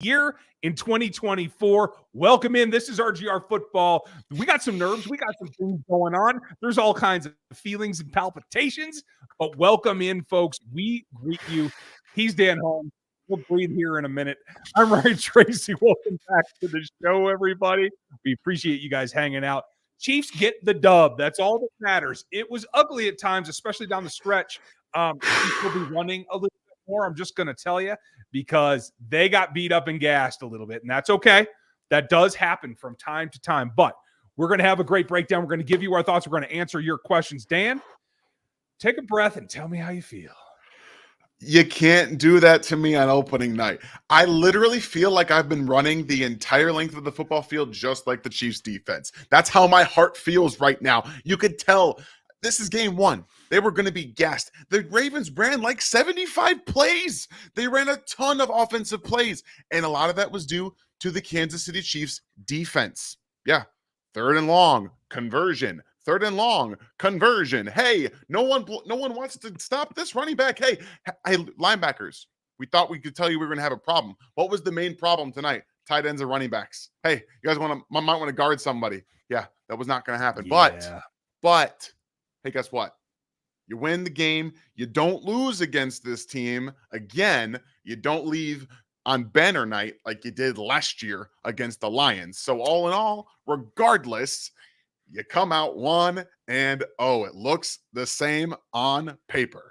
year in 2024. Welcome in. This is RGR Football. We got some nerves. We got some things going on. There's all kinds of feelings and palpitations, but welcome in, folks. We greet you. He's Dan Holmes. We'll breathe here in a minute. I'm Ryan Tracy. Welcome back to the show, everybody. We appreciate you guys hanging out. Chiefs get the dub. That's all that matters. It was ugly at times, especially down the stretch. Chiefs will be running a little bit more. I'm just going to tell you, because they got beat up and gassed a little bit, and that's okay. That does happen from time to time, but we're going to have a great breakdown. We're going to give you our thoughts. We're going to answer your questions. Dan, take a breath and tell me how you feel. You can't do that to me on opening night. I literally feel like I've been running the entire length of the football field just like the Chiefs defense. That's how my heart feels right now. You could tell this is game one. They were going to be gassed. The Ravens ran like 75 plays. They ran a ton of offensive plays, and a lot of that was due to the Kansas City Chiefs defense. Yeah, 3rd and long, conversion. 3rd and long, conversion. Hey, no one wants to stop this running back. Hey, linebackers, we thought we could tell you we were going to have a problem. What was the main problem tonight? Tight ends and running backs. Hey, you guys might want to guard somebody. Yeah, that was not going to happen. Yeah. But, hey, guess what? You win the game. You don't lose against this team. Again, you don't leave on banner night like you did last year against the Lions. So all in all, regardless, you come out 1-0. It looks the same on paper.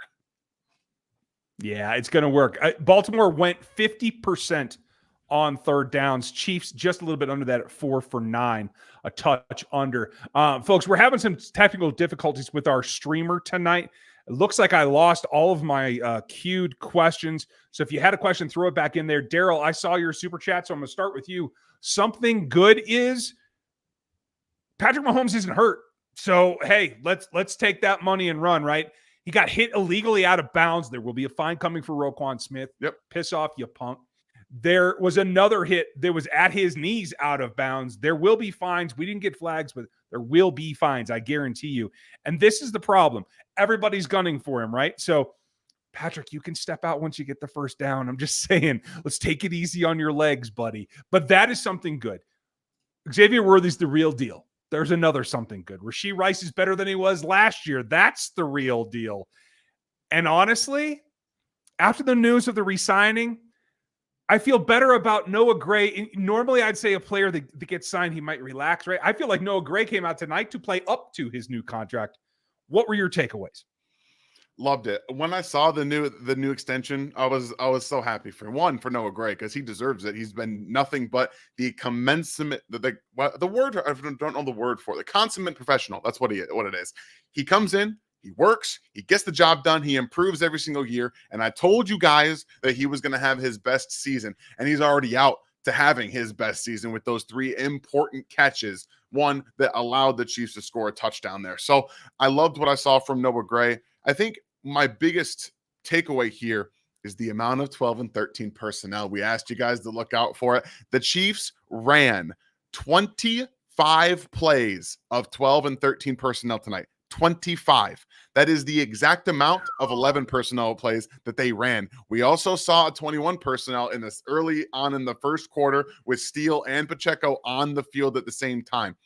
Yeah, it's going to work. Baltimore went 50% on 3rd downs. Chiefs just a little bit under that at 4 for 9, a touch under. Folks, we're having some technical difficulties with our streamer tonight. It looks like I lost all of my queued questions. So if you had a question, throw it back in there. Daryl, I saw your super chat, so I'm going to start with you. Something good is Patrick Mahomes isn't hurt. So, hey, let's take that money and run, right? He got hit illegally out of bounds. There will be a fine coming for Roquan Smith. Yep. Piss off, you punk. There was another hit that was at his knees out of bounds. There will be fines. We didn't get flags, but there will be fines, I guarantee you. And this is the problem. Everybody's gunning for him, right? So, Patrick, you can step out once you get the 1st down. I'm just saying, let's take it easy on your legs, buddy. But that is something good. Xavier Worthy's the real deal. There's another something good. Rashee Rice is better than he was last year. That's the real deal. And honestly, after the news of the re-signing, I feel better about Noah Gray. Normally, I'd say a player that gets signed, he might relax, right? I feel like Noah Gray came out tonight to play up to his new contract. What were your takeaways? Loved it. When I saw the new extension, I was so happy for Noah Gray, because he deserves it. He's been nothing but the commencement, the word, I don't know the word for it, the consummate professional. That's what it is. He comes in, he works, he gets the job done, he improves every single year. And I told you guys that he was going to have his best season, and he's already out to having his best season with those 3 important catches, one that allowed the Chiefs to score a touchdown there. So I loved what I saw from Noah Gray. I think my biggest takeaway here is the amount of 12 and 13 personnel. We asked you guys to look out for it. The Chiefs ran 25 plays of 12 and 13 personnel tonight. 25. That is the exact amount of 11 personnel plays that they ran. We also saw a 21 personnel in this early on in the 1st quarter with Steele and Pacheco on the field at the same time.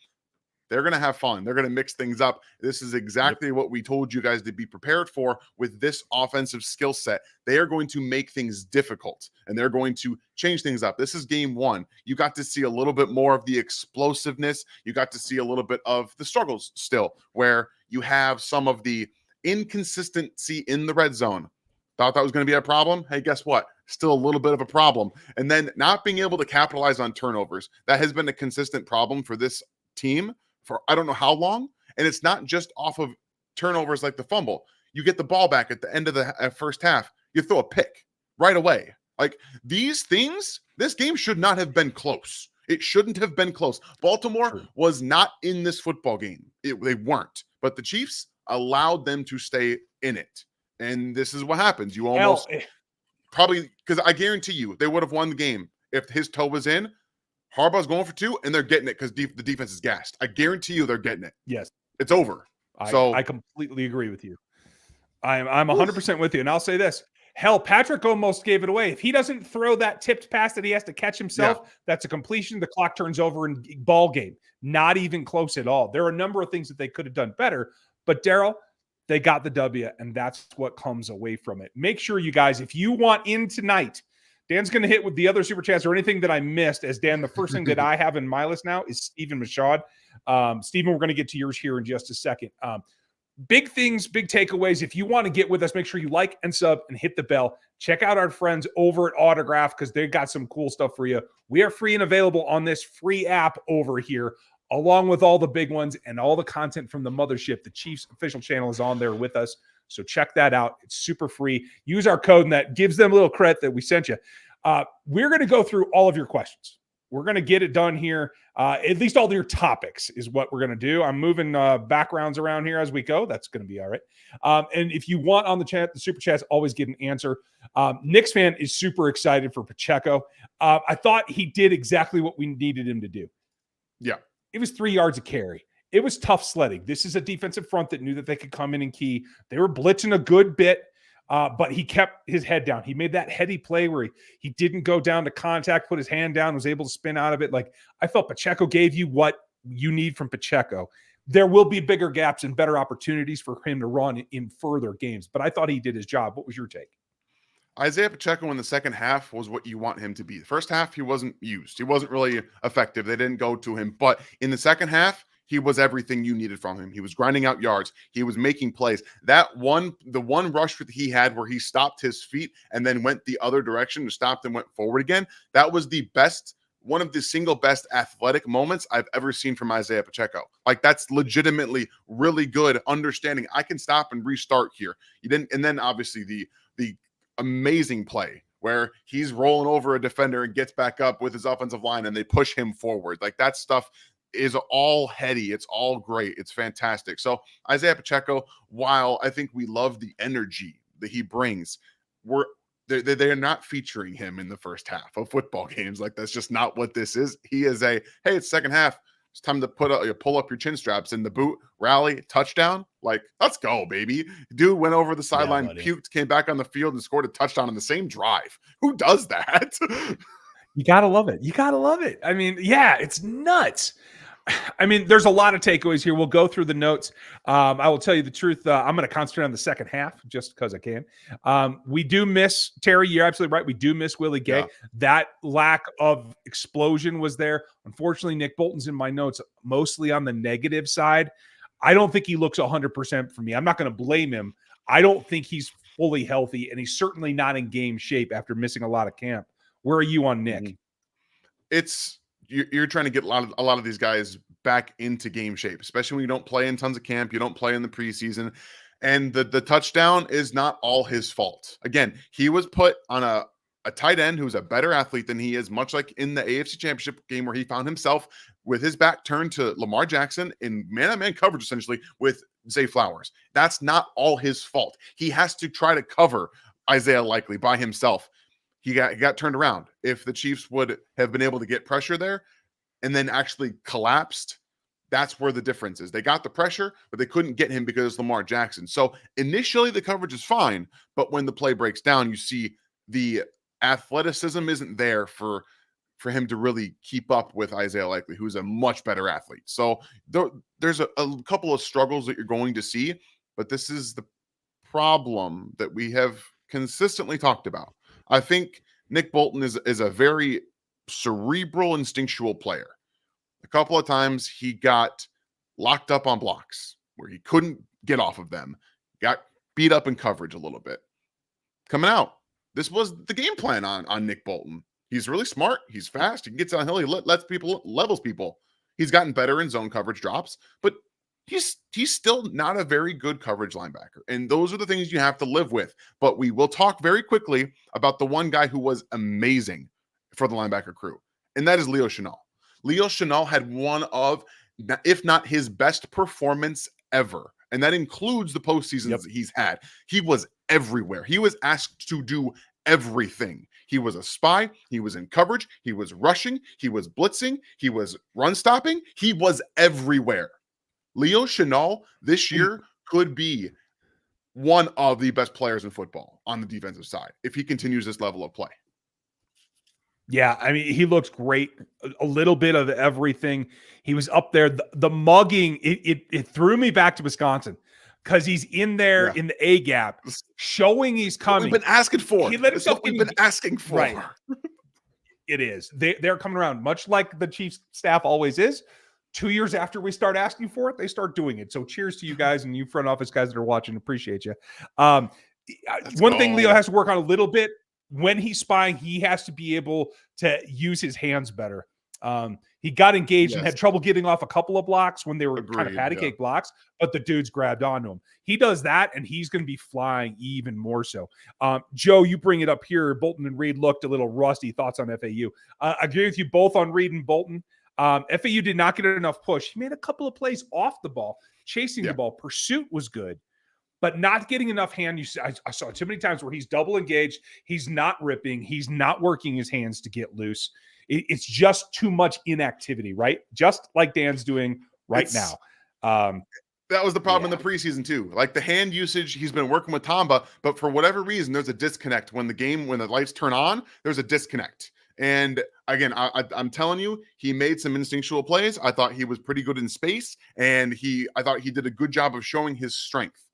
They're going to have fun. They're going to mix things up. This is exactly what we told you guys to be prepared for with this offensive skill set. They are going to make things difficult, and they're going to change things up. This is game 1. You got to see a little bit more of the explosiveness. You got to see a little bit of the struggles still, where you have some of the inconsistency in the red zone. Thought that was going to be a problem? Hey, guess what? Still a little bit of a problem. And then not being able to capitalize on turnovers. That has been a consistent problem for this team for I don't know how long. And it's not just off of turnovers like the fumble. You get the ball back at the end of the 1st half, you throw a pick right away. Like these things, this game should not have been close. It shouldn't have been close. Baltimore was not in this football game. They weren't. But the Chiefs allowed them to stay in it. And this is what happens. You almost probably, because I guarantee you they would have won the game if his toe was in. Harbaugh's going for 2, and they're getting it because the defense is gassed. I guarantee you they're getting it. Yes. It's over. I completely agree with you. I'm 100% with you. And I'll say this. Hell, Patrick almost gave it away. If he doesn't throw that tipped pass that he has to catch himself, that's a completion. The clock turns over in ball game. Not even close at all. There are a number of things that they could have done better, but Daryl, they got the W, and that's what comes away from it. Make sure you guys, if you want in tonight, Dan's going to hit with the other super chats or anything that I missed. As Dan, the first thing that I have in my list now is Stephen Machad. Stephen, we're going to get to yours here in just a second. Big things, big takeaways. If you want to get with us, make sure you like and sub and hit the bell. Check out our friends over at Autograph because they've got some cool stuff for you. We are free and available on this free app over here, along with all the big ones and all the content from the mothership. The Chiefs official channel is on there with us. So check that out. It's super free. Use our code, and that gives them a little credit that we sent you. We're going to go through all of your questions. We're going to get it done here. At least all your topics is what we're going to do. I'm moving backgrounds around here as we go. That's going to be all right. And if you want on the chat, the super chats always get an answer. Knicks fan is super excited for Pacheco. I thought he did exactly what we needed him to do. Yeah. It was 3 yards of carry. It was tough sledding. This is a defensive front that knew that they could come in and key. They were blitzing a good bit. But he kept his head down. He made that heady play where he didn't go down to contact, put his hand down, was able to spin out of it. Like, I felt Pacheco gave you what you need from Pacheco. There will be bigger gaps and better opportunities for him to run in further games, but I thought he did his job. What was your take? Isaiah Pacheco in the second half was what you want him to be. The first half, he wasn't used. He wasn't really effective. They didn't go to him. But in the second half, he was everything you needed from him. He was grinding out yards. He was making plays. The one rush that he had where he stopped his feet and then went the other direction and stopped and went forward again, that was the best, one of the single best athletic moments I've ever seen from Isaiah Pacheco. Like, that's legitimately really good understanding. I can stop and restart here. And then obviously the amazing play where he's rolling over a defender and gets back up with his offensive line and they push him forward. Like, that stuff is all heady. It's all great. It's fantastic. So Isaiah Pacheco, while I think we love the energy that he brings, they're not featuring him in the first half of football games. Like, that's just not what this is. He is hey, it's second half. It's time to pull up your chin straps in the boot, rally, touchdown. Like, let's go, baby. Dude went over the sideline, puked, came back on the field and scored a touchdown on the same drive. Who does that? You got to love it. You got to love it. I mean, yeah, it's nuts. I mean, there's a lot of takeaways here. We'll go through the notes. I will tell you the truth. I'm going to concentrate on the second half just because I can. We do miss Terry. You're absolutely right. We do miss Willie Gay. Yeah. That lack of explosion was there. Unfortunately, Nick Bolton's in my notes mostly on the negative side. I don't think he looks 100% for me. I'm not going to blame him. I don't think he's fully healthy, and he's certainly not in game shape after missing a lot of camp. Where are you on Nick? You're trying to get a lot of these guys back into game shape, especially when you don't play in tons of camp, you don't play in the preseason, and the touchdown is not all his fault. Again, he was put on a tight end who's a better athlete than he is, much like in the AFC Championship game where he found himself with his back turned to Lamar Jackson in man-on-man coverage, essentially, with Zay Flowers. That's not all his fault. He has to try to cover Isaiah Likely by himself. He got turned around. If the Chiefs would have been able to get pressure there and then actually collapsed, that's where the difference is. They got the pressure, but they couldn't get him because Lamar Jackson. So initially the coverage is fine, but when the play breaks down, you see the athleticism isn't there for him to really keep up with Isaiah Likely, who's a much better athlete. So there's a couple of struggles that you're going to see, but this is the problem that we have consistently talked about. I think Nick Bolton is a very cerebral, instinctual player. A couple of times he got locked up on blocks where he couldn't get off of them, got beat up in coverage a little bit. Coming out, this was the game plan on Nick Bolton. He's really smart. He's fast. He gets downhill. He levels people. He's gotten better in zone coverage drops, but he's still not a very good coverage linebacker. And those are the things you have to live with. But we will talk very quickly about the one guy who was amazing for the linebacker crew, and that is Leo Chenal. Leo Chenal had one of, if not his best performance ever. And that includes the postseasons that he's had. He was everywhere. He was asked to do everything. He was a spy. He was in coverage. He was rushing. He was blitzing. He was run stopping. He was everywhere. Leo Chenal this year could be one of the best players in football on the defensive side if he continues this level of play. Yeah, I mean, he looks great. A little bit of everything. He was up there. The mugging, it threw me back to Wisconsin because he's in there in the A gap, showing he's coming. We've been asking for. He let himself we've been asking for. Right. It is. They're coming around, much like the Chiefs staff always is. 2 years after we start asking for it, they start doing it. So cheers to you guys and you front office guys that are watching. Appreciate you. One thing Leo has to work on a little bit. When he's spying, he has to be able to use his hands better. He got engaged and had trouble getting off a couple of blocks when they were kind of patty cake blocks, but the dudes grabbed onto him. He does that, and he's going to be flying even more so. Joe, you bring it up here. Bolton and Reed looked a little rusty. Thoughts on FAU? I agree with you both on Reed and Bolton. FAU did not get enough push. He made a couple of plays off the ball, chasing the ball. Pursuit was good. But not getting enough hand use. I saw too many times where he's double engaged. He's not ripping. He's not working his hands to get loose. It's just too much inactivity, right? Just like Dan's doing now. That was the problem in the preseason too. Like the hand usage, he's been working with Tamba, but for whatever reason, there's a disconnect when the lights turn on. There's a disconnect. And again, I'm telling you, he made some instinctual plays. I thought he was pretty good in space, and I thought he did a good job of showing his strength.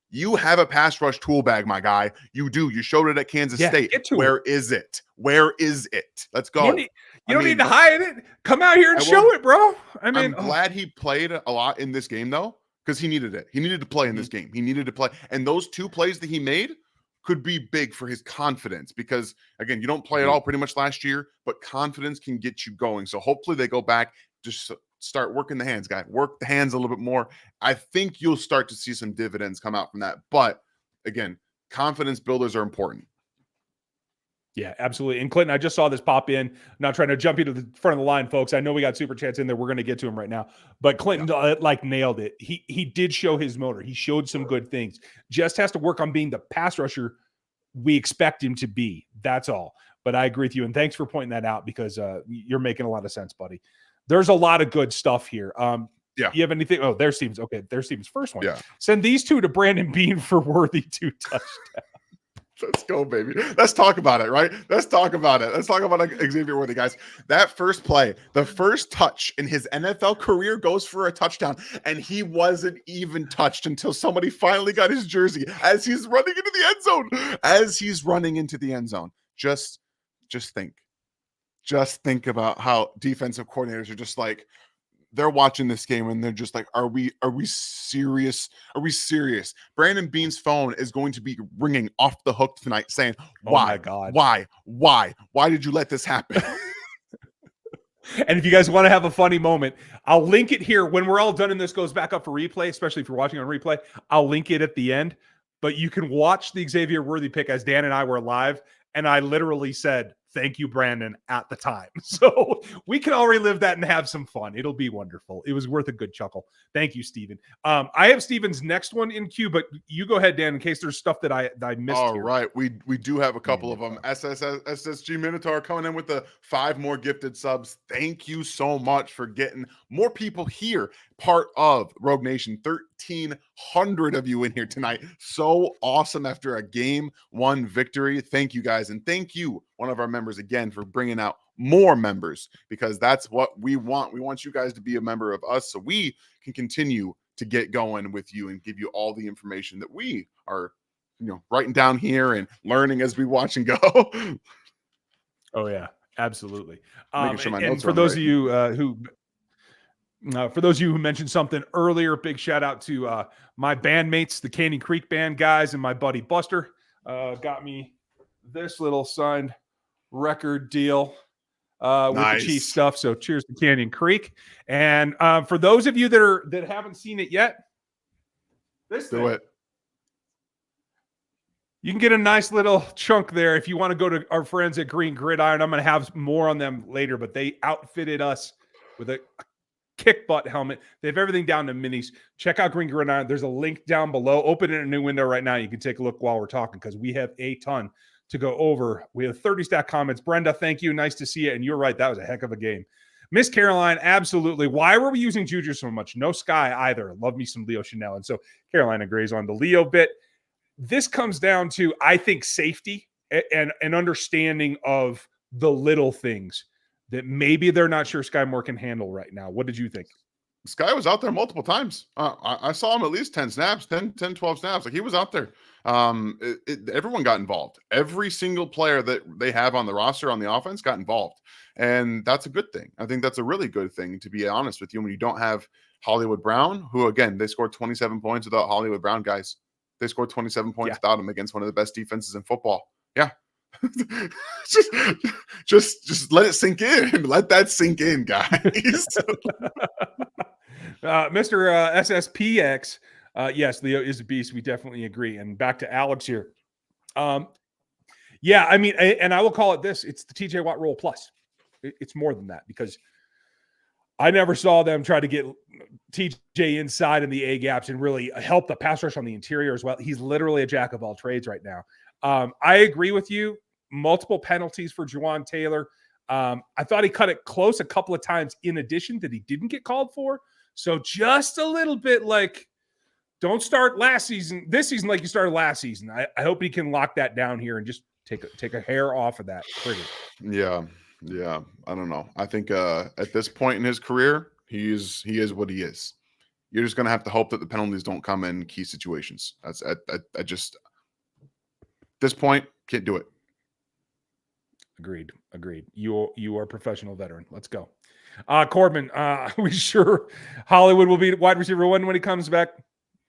You have a pass rush tool bag, my guy. You do. You showed it at Kansas State. Where is it? Where is it? Let's go. You don't need to hide it. Come out here and show it, bro. I'm glad he played a lot in this game, though, because he needed it. He needed to play in this game. He needed to play. And those 2 plays that he made could be big for his confidence because, again, you don't play at all pretty much last year, but confidence can get you going. So hopefully they go back, just start working the hands, guy. Work the hands a little bit more. I think you'll start to see some dividends come out from that. But again, confidence builders are important. Yeah, absolutely. And Clinton, I just saw this pop in. I'm not trying to jump you to the front of the line, folks. I know we got super chats in there. We're going to get to him right now. But Clinton nailed it. He did show his motor. He showed some good things. Just has to work on being the pass rusher we expect him to be. That's all. But I agree with you. And thanks for pointing that out because you're making a lot of sense, buddy. There's a lot of good stuff here. You have anything? Oh, there's Stevens. Okay, there's Stevens' first one. Yeah. Send these 2 to Brandon Bean for worthy 2 touchdowns. Let's go, baby. Let's talk about it, right? Let's talk about it. Let's talk about Xavier Worthy, guys. That first play, the first touch in his NFL career goes for a touchdown, and he wasn't even touched until somebody finally got his jersey as he's running into the end zone. As he's running into the end zone. Just think. Just think about how defensive coordinators are just like, they're watching this game and they're just like, are we serious? Are we serious? Brandon Bean's phone is going to be ringing off the hook tonight saying, why? Oh my God. Why did you let this happen? And if you guys want to have a funny moment, I'll link it here. When we're all done and this goes back up for replay, especially if you're watching on replay, I'll link it at the end. But you can watch the Xavier Worthy pick as Dan and I were live. And I literally said, thank you, Brandon, at the time. So we can all relive that and have some fun. It'll be wonderful. It was worth a good chuckle. Thank you, Steven. I have Steven's next one in queue, but you go ahead, Dan, in case there's stuff that I missed. All here. right. We do have a couple of them. SSG Minotaur coming in with the 5 more gifted subs. Thank you so much for getting more people here. Part of Rogue Nation, 1,300 of you in here tonight. So awesome after a game 1 victory. Thank you guys. And thank you, one of our members, again, for bringing out more members because that's what we want. We want you guys to be a member of us so we can continue to get going with you and give you all the information that we are, writing down here and learning as we watch and go. Oh, yeah, absolutely. Sure and for those of you for those of you who mentioned something earlier, big shout out to my bandmates, the Canyon Creek Band guys, and my buddy Buster got me this little signed record deal with the Chief stuff. So cheers to Canyon Creek. And for those of you that haven't seen it yet, do it. You can get a nice little chunk there if you want to go to our friends at Green Gridiron. I'm going to have more on them later, but they outfitted us with a kick butt helmet. They have everything down to minis. Check out Green Gridiron. There's a link down below. Open in a new window right now. You can take a look while we're talking because we have a ton to go over. We have 30 stack comments. Brenda, thank you. Nice to see you. And you're right. That was a heck of a game. Miss Caroline, absolutely. Why were we using Juju so much? No Sky either. Love me some Leo Chanel. And so Caroline agrees on the Leo bit. This comes down to, I think, safety and an understanding of the little things that maybe they're not sure Sky Moore can handle right now. What did you think? Sky was out there multiple times. I saw him at least 10 snaps, 10, 12 snaps. Like, he was out there. Everyone got involved. Every single player that they have on the roster on the offense got involved. And that's a good thing. I think that's a really good thing, to be honest with you, when you don't have Hollywood Brown, who, again, they scored 27 points without Hollywood Brown, guys. They scored 27 points without him against one of the best defenses in football. Yeah. just let it sink in. Let that sink in, guys. Mr. SSPX, yes, Leo is a beast. We definitely agree. And back to Alex here. Yeah, I mean, and I will call it this. It's the TJ Watt role plus. It's more than that, because I never saw them try to get TJ inside in the A gaps and really help the pass rush on the interior as well. He's literally a jack of all trades right now. I agree with you. Multiple penalties for Juwan Taylor. I thought he cut it close a couple of times in addition that he didn't get called for. So just a little bit like, don't start this season like you started last season. I hope he can lock that down here and just take a hair off of that trigger. Yeah. I don't know. I think at this point in his career, he is what he is. You're just gonna have to hope that the penalties don't come in key situations. I just at this point can't do it. Agreed. You are a professional veteran. Let's go. Corbin, we sure Hollywood will be wide receiver 1 when he comes back?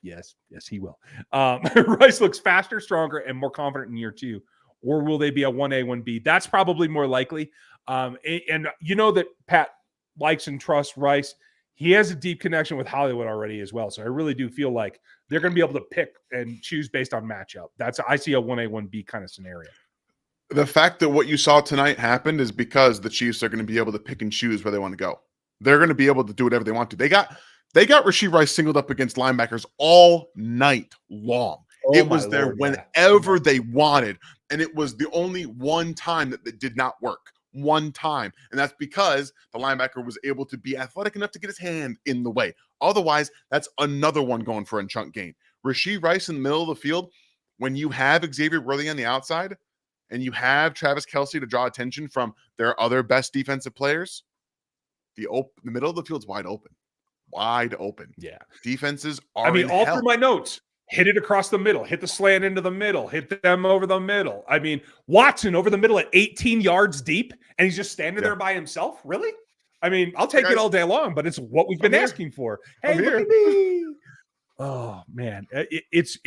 Yes, he will. Rice looks faster, stronger, and more confident in year 2. Or will they be a 1A, 1B? That's probably more likely. And you know that Pat likes and trusts Rice. He has a deep connection with Hollywood already as well. So I really do feel like they're going to be able to pick and choose based on matchup. I see a 1A, 1B kind of scenario. The fact that what you saw tonight happened is because the Chiefs are going to be able to pick and choose where they want to go. They're going to be able to do whatever they want to. They got Rashee Rice singled up against linebackers all night long. It was there whenever they wanted. And it was the only one time that it did not work. One time. And that's because the linebacker was able to be athletic enough to get his hand in the way. Otherwise, that's another one going for a chunk gain. Rashee Rice in the middle of the field, when you have Xavier Worthy on the outside and you have Travis Kelce to draw attention from their other best defensive players, the middle of the field's wide open. Wide open. Yeah. Defenses are all through my notes. Hit it across the middle. Hit the slant into the middle. Hit them over the middle. I mean, Watson over the middle at 18 yards deep, and he's just standing there by himself? Really? I mean, I'll take it all day long, but it's what we've been asking for. Hey, look at me. Oh, man. It's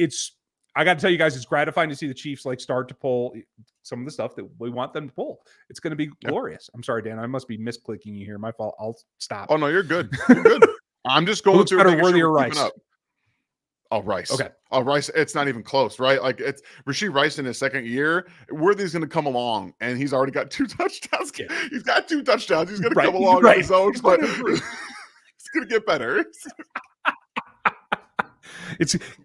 I got to tell you guys, it's gratifying to see the Chiefs start to pull some of the stuff that we want them to pull. It's going to be glorious. I'm sorry, Dan. I must be misclicking you here. My fault. I'll stop. Oh, no, you're good. You're good. I'm just going through Worthy or Rice. Oh, Rice. Okay. Oh, Rice. It's not even close, right? Like, it's Rashee Rice in his second year. Worthy's going to come along, and he's already got 2 touchdowns. Yeah. He's got 2 touchdowns. He's going to come along on his own, but he's going to get better.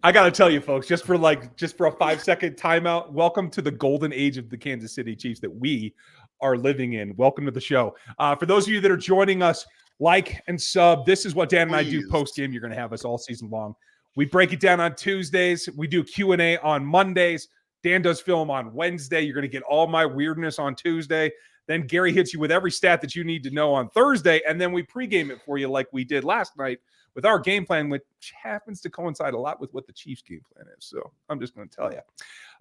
I got to tell you, folks, just for a 5-second timeout, welcome to the golden age of the Kansas City Chiefs that we are living in. Welcome to the show. For those of you that are joining us, like and sub. This is what Dan and I do post-game. You're going to have us all season long. We break it down on Tuesdays. We do Q&A on Mondays. Dan does film on Wednesday. You're going to get all my weirdness on Tuesday. Then Gary hits you with every stat that you need to know on Thursday. And then we pregame it for you like we did last night with our game plan, which happens to coincide a lot with what the Chiefs' game plan is. So I'm just going to tell you.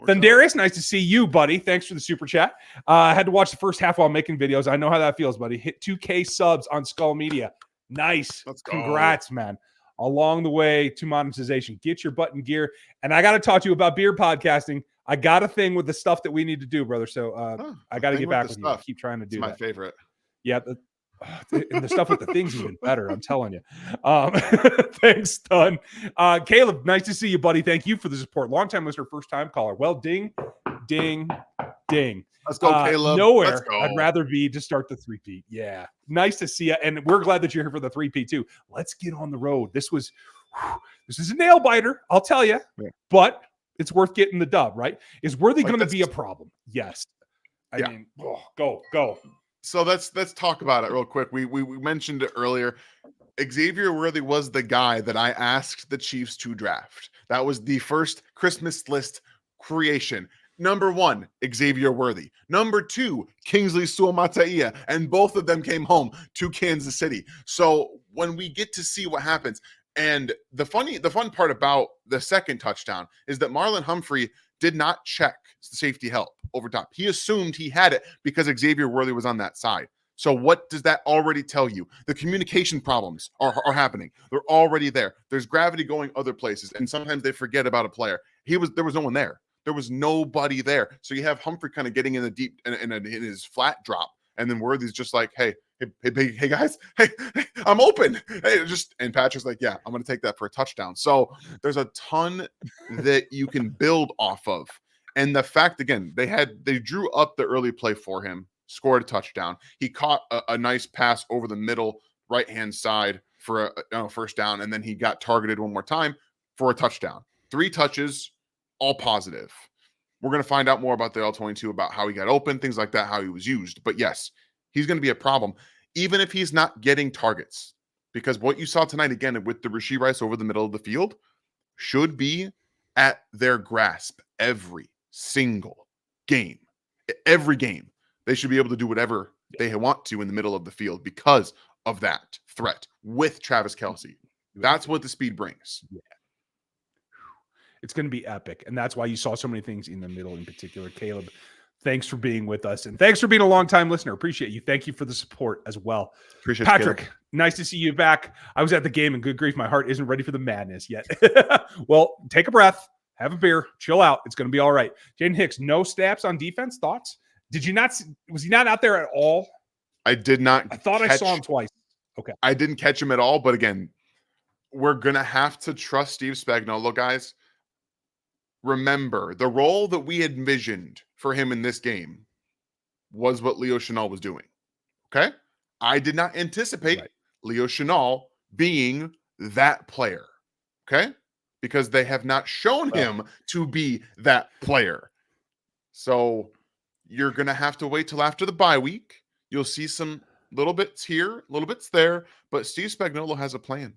Thundarius, nice to see you, buddy. Thanks for the super chat. I had to watch the first half while making videos. I know how that feels, buddy. Hit 2K subs on Skull Media. Nice. Let's go. Congrats, man. Along the way to monetization. Get your butt in gear. And I got to talk to you about beer podcasting. I got a thing with the stuff that we need to do, brother. So I got to get back with you. I keep trying to do that. My favorite. Yeah. And the stuff with the things even better. I'm telling you. Thanks, Ton. Caleb, nice to see you, buddy. Thank you for the support. Long-time listener, first-time caller. Well, ding, ding, ding. Let's go, Caleb. Nowhere Let's go. I'd rather be to start the 3P. Yeah. Nice to see you. And we're glad that you're here for the 3P too. Let's get on the road. This is a nail biter, I'll tell you, but it's worth getting the dub, right? Is Worthy going to be a problem? Yes. I mean, go. So let's talk about it real quick. We mentioned it earlier. Xavier Worthy was the guy that I asked the Chiefs to draft. That was the first Christmas list creation. Number 1, Xavier Worthy. Number 2, Kingsley Suamataia. And both of them came home to Kansas City. So when we get to see what happens, and the fun part about the second touchdown is that Marlon Humphrey did not check safety help over top. He assumed he had it because Xavier Worthy was on that side. So what does that already tell you? The communication problems are happening. They're already there. There's gravity going other places, and sometimes they forget about a player. There was no one there. There was nobody there. So you have Humphrey kind of getting in the deep in his flat drop, and then Worthy's just like, hey guys, hey, I'm open. Hey, and Patrick's like, yeah, I'm gonna take that for a touchdown. So there's a ton that you can build off of. And the fact, again, they drew up the early play for him, scored a touchdown. He caught a nice pass over the middle right-hand side for a first down, and then he got targeted one more time for a touchdown. 3 touches, all positive. We're going to find out more about the L22, about how he got open, things like that, how he was used. But yes, he's going to be a problem, even if he's not getting targets. Because what you saw tonight, again, with the Rashee Rice over the middle of the field, should be at their grasp every single game. Every game. They should be able to do whatever they want to in the middle of the field because of that threat with Travis Kelce. That's what the speed brings. Yeah. It's going to be epic. And that's why you saw so many things in the middle in particular. Caleb, thanks for being with us. And thanks for being a longtime listener. Appreciate you. Thank you for the support as well. Appreciate Patrick, you, nice to see you back. I was at the game and good grief, my heart isn't ready for the madness yet. Well, take a breath, have a beer, chill out. It's going to be all right. Jaden Hicks, no snaps on defense. Thoughts? Did you not? Was he not out there at all? I did not. I thought I saw him twice. Okay. I didn't catch him at all. But again, we're going to have to trust Steve Spagnuolo, guys. Remember, the role that we envisioned for him in this game was what Leo Chenal was doing. Okay? I did not anticipate Leo Chenal being that player. Okay? Because they have not shown him to be that player. So you're going to have to wait till after the bye week. You'll see some little bits here, little bits there, but Steve Spagnuolo has a plan.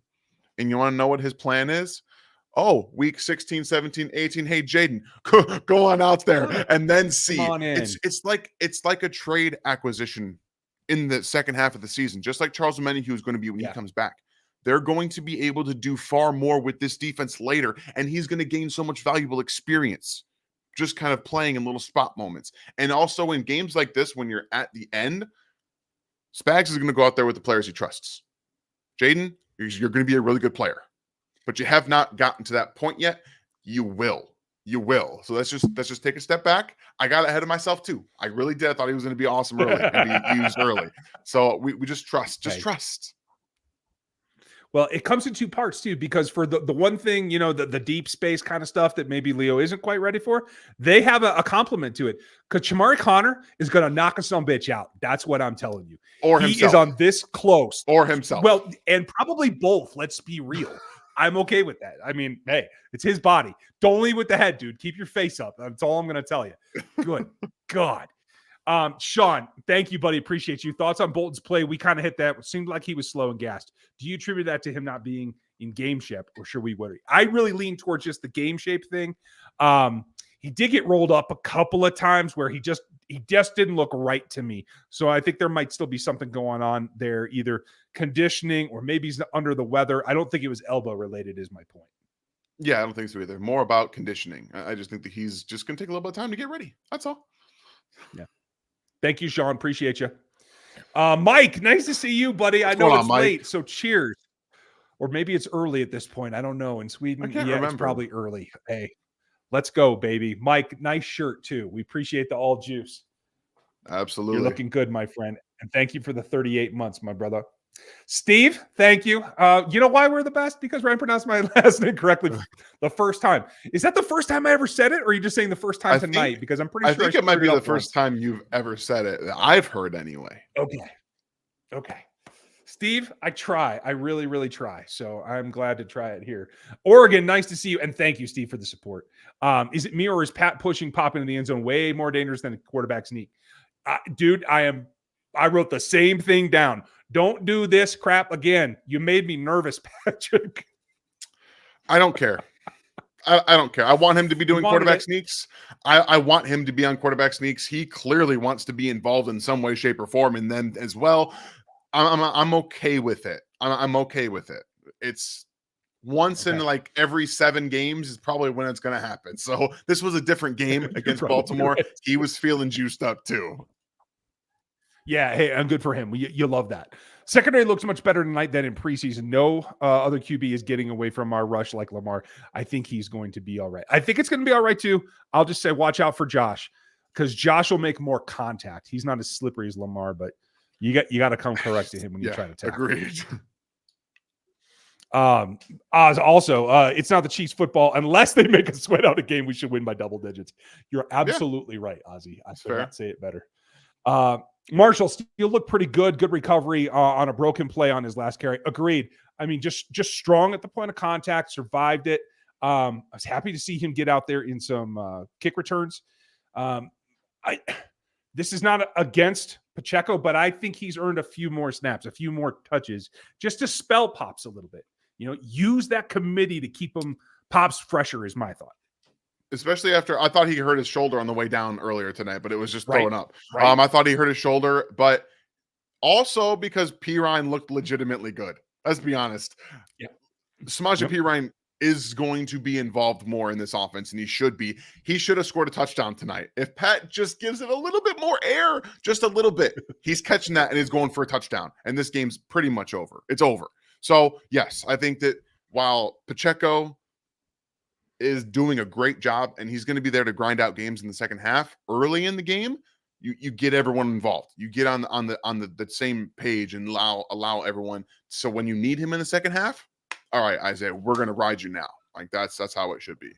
And you want to know what his plan is? Oh, week 16, 17, 18. Hey, Jaden, go on out there and then see. It's like a trade acquisition in the second half of the season, just like Charles Omenihu is going to be when he comes back. They're going to be able to do far more with this defense later, and he's going to gain so much valuable experience just kind of playing in little spot moments. And also in games like this, when you're at the end, Spags is going to go out there with the players he trusts. Jaden, you're going to be a really good player, but you have not gotten to that point yet. You will. So let's just take a step back. I got ahead of myself too. I really did. I thought he was going to be awesome early and be used early. So we just trust. Trust. Well, it comes in 2 parts too, because for the one thing, the deep space kind of stuff that maybe Leo isn't quite ready for, they have a complement to it. Because Chamari Connor is going to knock a son bitch out. That's what I'm telling you. Or himself. He is on this close. Or himself. Well, and probably both. Let's be real. I'm okay with that. I mean, hey, it's his body. Don't lead with the head, dude. Keep your face up. That's all I'm going to tell you. Good God. Sean, thank you, buddy. Appreciate you. Thoughts on Bolton's play? We kind of hit that. It seemed like he was slow and gassed. Do you attribute that to him not being in game shape, or should we worry? I really lean towards just the game shape thing. He did get rolled up a couple of times where he just didn't look right to me. So I think there might still be something going on there, either conditioning or maybe he's under the weather. I don't think it was elbow related is my point. Yeah, I don't think so either. More about conditioning. I just think that he's just going to take a little bit of time to get ready. That's all. Yeah. Thank you, Sean. Appreciate you. Mike, nice to see you, buddy. I know it's late, so cheers. Or maybe it's early at this point. I don't know. In Sweden, it's probably early. Hey, let's go, baby. Mike, nice shirt, too. We appreciate the all juice. Absolutely. You're looking good, my friend. And thank you for the 38 months, my brother. Steve, thank you. You know why we're the best? Because Ryan pronounced my last name correctly the first time. Is that the first time I ever said it, or are you just saying the first time tonight? Because I'm pretty sure I think it might be the first time you've ever said it that I've heard anyway. Okay. Steve, I try. I really, really try. So I'm glad to try it here. Oregon, nice to see you. And thank you, Steve, for the support. Is it me, or is Pat pushing Pop into the end zone way more dangerous than a quarterback sneak? Dude, I am I wrote the same thing down. Don't do this crap again. You made me nervous, Patrick. I don't care. I don't care. I want him to be doing quarterback sneaks. I want him to be on quarterback sneaks. He clearly wants to be involved in some way, shape, or form in them as well. I'm okay with it. I'm okay with it. It's once in like every 7 games is probably when it's going to happen. So this was a different game against Baltimore. Right. He was feeling juiced up too. Yeah, hey, I'm good for him. You love that. Secondary looks much better tonight than in preseason. No other QB is getting away from our rush like Lamar. I think he's going to be all right. I think it's going to be all right too. I'll just say watch out for Josh because Josh will make more contact. He's not as slippery as Lamar, but you got to come correct to him when you try to tackle. Agreed. Oz also, it's not the Chiefs football unless they make us sweat out a game. We should win by double digits. You're absolutely right, Ozzy. I could not say it better. Marshall still looked pretty good. Good recovery on a broken play on his last carry. Agreed. I mean, just strong at the point of contact, survived it. I was happy to see him get out there in some kick returns. This is not against Pacheco, but I think he's earned a few more snaps, a few more touches, just to spell Pops a little bit. Use that committee to keep him Pops fresher is my thought. Especially after I thought he hurt his shoulder on the way down earlier tonight, but it was just throwing up. Right. I thought he hurt his shoulder, but also because Pirine looked legitimately good. Let's be honest. Yeah. Samaje Pirine is going to be involved more in this offense, and he should be. He should have scored a touchdown tonight. If Pat just gives it a little bit more air, just a little bit, he's catching that and he's going for a touchdown. And this game's pretty much over. It's over. So, yes, I think that while Pacheco is doing a great job and he's going to be there to grind out games in the second half, early in the game, you get everyone involved. You get on the same page and allow everyone. So when you need him in the second half, all right, Isaiah, we're going to ride you now. Like that's how it should be.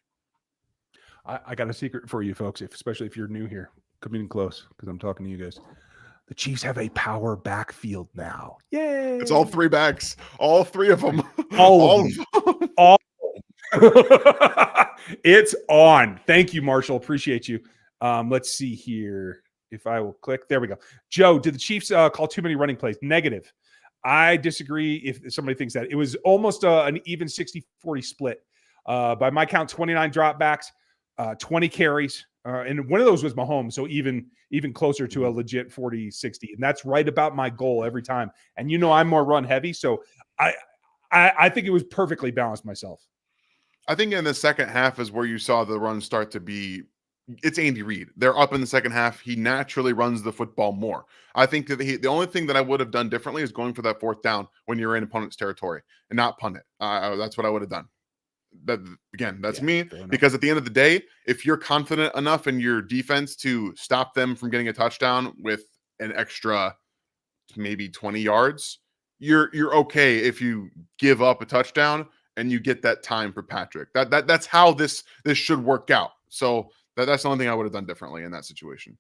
I got a secret for you folks, especially if you're new here. Come in close because I'm talking to you guys. The Chiefs have a power backfield now. Yay! It's all 3 backs, all 3 of them, all of them. All. It's on. Thank you, Marshall. Appreciate you. Let's see here. If I will click, there we go. Joe, did the Chiefs call too many running plays? Negative. I disagree if somebody thinks that. It was almost an even 60-40 split. By my count, 29 dropbacks, 20 carries. And one of those was Mahomes, so even closer to a legit 40-60. And that's right about my goal every time. And I'm more run heavy, so I think it was perfectly balanced myself. I think in the second half is where you saw the run start to be. It's Andy Reid. They're up in the second half. He naturally runs the football more. I think that the only thing that I would have done differently is going for that 4th down when you're in opponent's territory and not punt it. That's what I would have done. That's me. Because at the end of the day, if you're confident enough in your defense to stop them from getting a touchdown with an extra maybe 20 yards, you're okay if you give up a touchdown and you get that time for Patrick. That's how this should work out. So that's the only thing I would have done differently in that situation.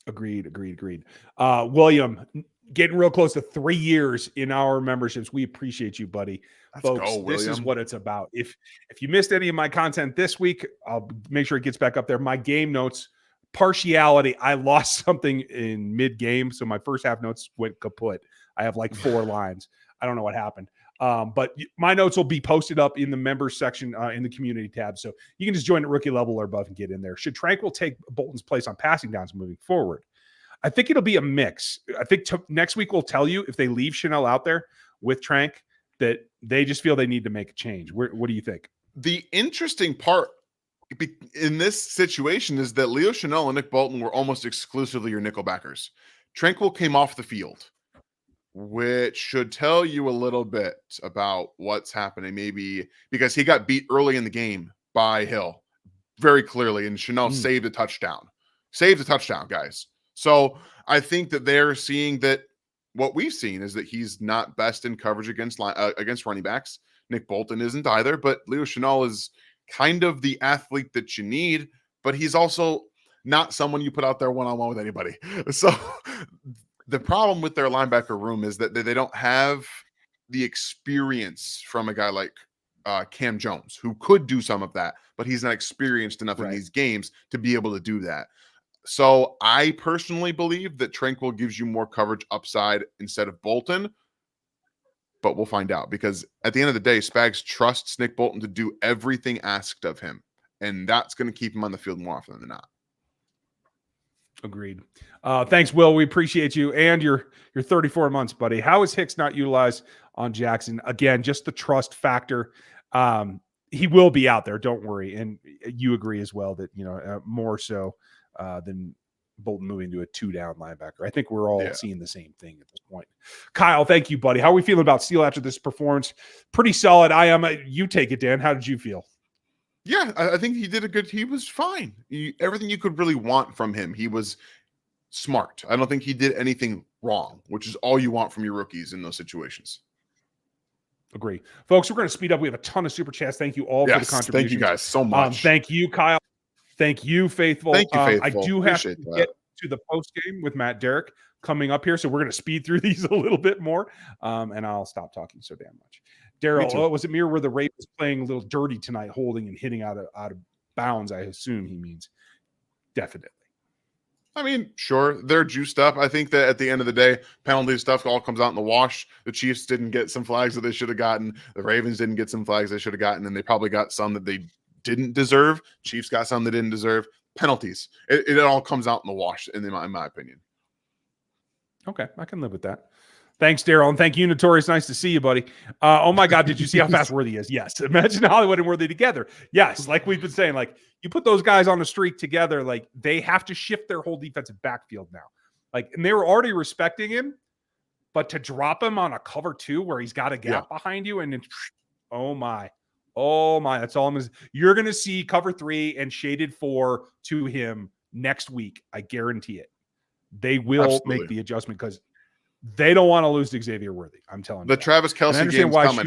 Agreed. William, getting real close to 3 years in our memberships. We appreciate you, buddy. Folks, this is what it's about. If you missed any of my content this week, I'll make sure it gets back up there. My game notes, partiality, I lost something in mid-game, so my first half notes went kaput. I have like 4 lines. I don't know what happened. But my notes will be posted up in the members section in the community tab. So you can just join at rookie level or above and get in there. Should Tranquil take Bolton's place on passing downs moving forward? I think it'll be a mix. I think next week we'll tell you if they leave Chanel out there with Trank that they just feel they need to make a change. What do you think? The interesting part in this situation is that Leo Chanel and Nick Bolton were almost exclusively your nickel backers. Tranquil came off the field, which should tell you a little bit about what's happening, maybe because he got beat early in the game by Hill very clearly, and Chanel saved a touchdown. Saved a touchdown, guys. So I think that they're seeing that what we've seen is that he's not best in coverage against running backs. Nick Bolton isn't either, but Leo Chanel is kind of the athlete that you need, but he's also not someone you put out there one-on-one with anybody. So the problem with their linebacker room is that they don't have the experience from a guy like Cam Jones, who could do some of that, but he's not experienced enough in these games to be able to do that. So I personally believe that Tranquil gives you more coverage upside instead of Bolton, but we'll find out because at the end of the day, Spags trusts Nick Bolton to do everything asked of him, and that's going to keep him on the field more often than not. Agreed. Thanks, Will. We appreciate you and your 34 months, buddy. How is Hicks not utilized on Jackson? Again, just the trust factor. He will be out there. Don't worry. And you agree as well that, more so than Bolton moving to a 2-down linebacker. I think we're all seeing the same thing at this point. Kyle, thank you, buddy. How are we feeling about Steele after this performance? Pretty solid. I am. You take it, Dan. How did you feel? Yeah, I think he was fine. Everything you could really want from him. He was smart. I don't think he did anything wrong, which is all you want from your rookies in those situations. Agree. Folks, we're going to speed up. We have a ton of super chats. Thank you all for the contributions. Thank you guys so much. Thank you, Kyle. Thank you, Faithful. Thank you, Faithful. I do have to get to the post game with Matt Derrick coming up here, so we're going to speed through these a little bit more, and I'll stop talking so damn much. Daryl, was it me or were the Ravens playing a little dirty tonight, holding and hitting out of bounds? I assume he means. Definitely. I mean, sure, they're juiced up. I think that at the end of the day, penalty stuff all comes out in the wash. The Chiefs didn't get some flags that they should have gotten. The Ravens didn't get some flags they should have gotten, and they probably got some that they didn't deserve. Chiefs got some they didn't deserve. Penalties. It all comes out in the wash, in my opinion. Okay, I can live with that. Thanks, Daryl, and thank you, Notorious. Nice to see you, buddy. Oh my God, did you see how fast Worthy is? Yes. Imagine Hollywood and Worthy together. Yes, like we've been saying, like you put those guys on a streak together, like they have to shift their whole defensive backfield now. Like, and they were already respecting him, but to drop him on a cover 2 where he's got a gap behind you, and then, oh my, that's all I'm. You're going to see cover 3 and shaded 4 to him next week. I guarantee it. They will make the adjustment because they don't want to lose to Xavier Worthy. I'm telling you. The Travis Kelce game's coming.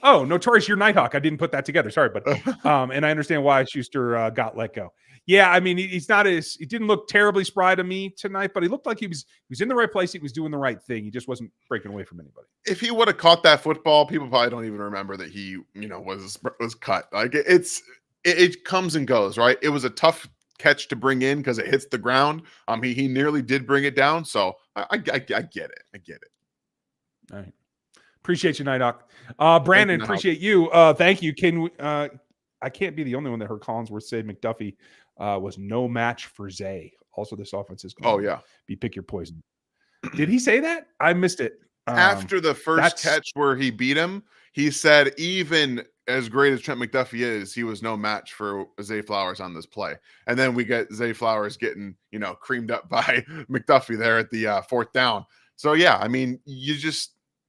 Oh, Notorious, you're Nighthawk. I didn't put that together. Sorry, but and I understand why Schuster got let go. Yeah, I mean, he didn't look terribly spry to me tonight, but he looked like he was in the right place. He was doing the right thing. He just wasn't breaking away from anybody. If he would have caught that football, people probably don't even remember that he, was cut. Like it comes and goes, right? It was a tough catch to bring in because it hits the ground. He nearly did bring it down, so I get it. I get it. All right, appreciate you, Nighthawk. Brandon, appreciate you. Thank you. I can't be the only one that heard Collinsworth say McDuffie was no match for Zay. Also, this offense is going to be pick your poison. Did he say that? I missed it. After the first catch where he beat him, he said even as great as Trent McDuffie is, he was no match for Zay Flowers on this play. And then we get Zay Flowers getting, creamed up by McDuffie there at the 4th down. So, yeah, I mean, you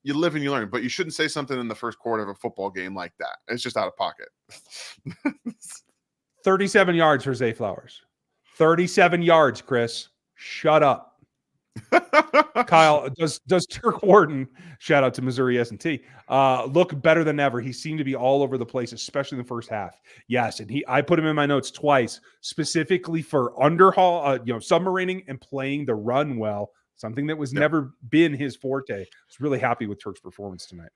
live and you learn, but you shouldn't say something in the first quarter of a football game like that. It's just out of pocket. 37 yards for Zay Flowers. 37 yards, Chris. Shut up. Kyle, does Turk Wharton, shout out to Missouri S&T, look better than ever? He seemed to be all over the place, especially in the first half. Yes, and I put him in my notes twice, specifically for underhaul, submarining and playing the run well, something that was never been his forte. I was really happy with Turk's performance tonight.